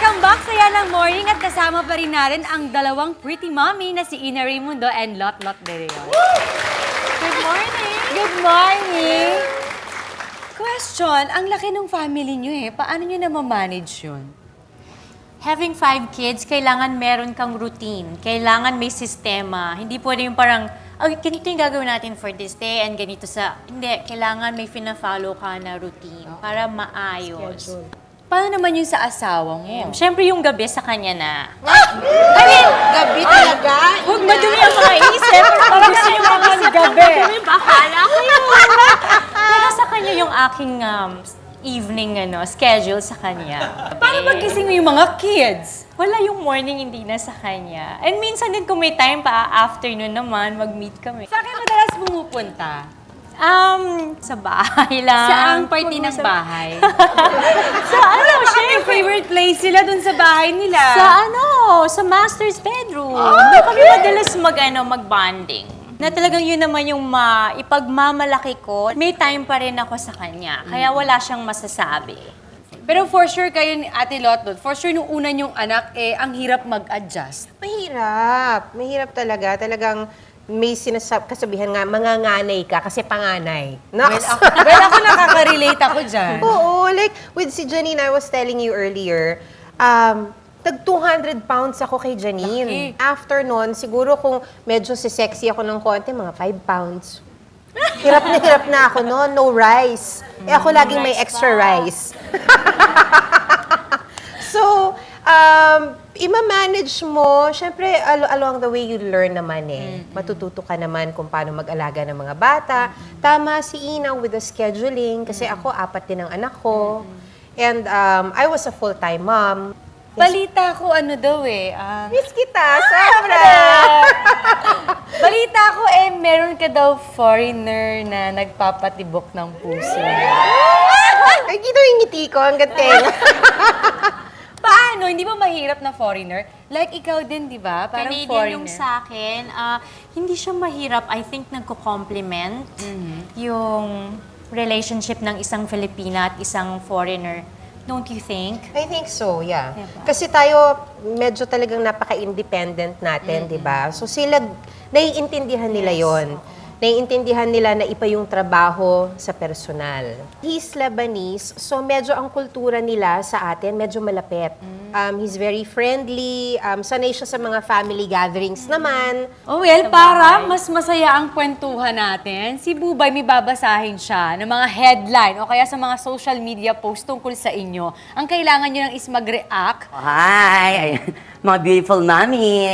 Welcome back sa Yanang Morning at kasama pa rin natin ang dalawang pretty mommy na si Ina Raimundo and Lot Lot de Leon. Good morning! Good morning! Question, ang laki ng family nyo Paano nyo na ma-manage yun? Having 5 kids, kailangan meron kang routine. Kailangan may sistema. Hindi pwede yung parang, ganito yung gagawin natin for this day and ganito sa... Hindi, kailangan may fina-follow ka na routine para maayos. Paano naman yun sa asawa mo? Siyempre yung gabi sa kanya na. Gabi talaga? Huwag madumi ang mga isip. Pag gusto nyo mga gabi. Bahala ko yun. Pero sa kanya yung aking evening schedule sa kanya. Paano pagkising mo yung mga kids? Wala yung morning, hindi na sa kanya. And minsan din kung may time pa, afternoon naman, mag-meet kami. Sa akin madalas pumupunta. Sa bahay lang. Saang party ng bahay? Sa ano, May syempre. favorite place sila dun sa bahay nila. Sa master's bedroom. Doon kami madalas mag-bonding. Na talagang yun naman yung ipagmamalaki ko. May time pa rin ako sa kanya. Kaya wala siyang masasabi. Pero for sure kayo ni Ate Lotlot, for sure nung una niyong anak, ang hirap mag-adjust. Mahirap. Mahirap talaga. Talagang may kasabihan nga, manganganay ka kasi panganay. No? Well, ako nakaka-relate ako dyan. Oo, like with si Janine, I was telling you earlier, tag 200 pounds ako kay Janine. Laki. After nun, siguro kung medyo sexy ako ng konti, mga 5 pounds. Hirap na ako no, no rice. Ako laging may extra rice. So, ima-manage mo, syempre, along the way you learn naman Matututo ka naman kung paano mag-alaga ng mga bata. Tama si Ina with the scheduling, kasi ako, 4 din ang anak ko. And I was a full-time mom. Balita ko Miss kita, sobra! balita ko meron ka daw foreigner na nagpapatibok ng puso. Ay, kita yung ngiti ko, ang gating. Paano? Hindi ba mahirap na foreigner? Like ikaw din, di ba? Parang Canadian foreigner. yung sa akin, hindi siya mahirap. I think nagko-complement yung relationship ng isang Filipina at isang foreigner. Don't you think? I think so, yeah. Diba? Kasi tayo, medyo talagang napaka-independent natin, di ba? So sila, naiintindihan nila yon. Naiintindihan nila na iba yung trabaho sa personal. He's Lebanese, so medyo ang kultura nila sa atin, medyo malapit. He's very friendly, sanay siya sa mga family gatherings naman. Oh well, para mas masaya ang kwentuhan natin, si Bubay may babasahin siya ng mga headline o kaya sa mga social media post tungkol sa inyo. Ang kailangan nyo lang is mag-react. Hi! Mga beautiful mami!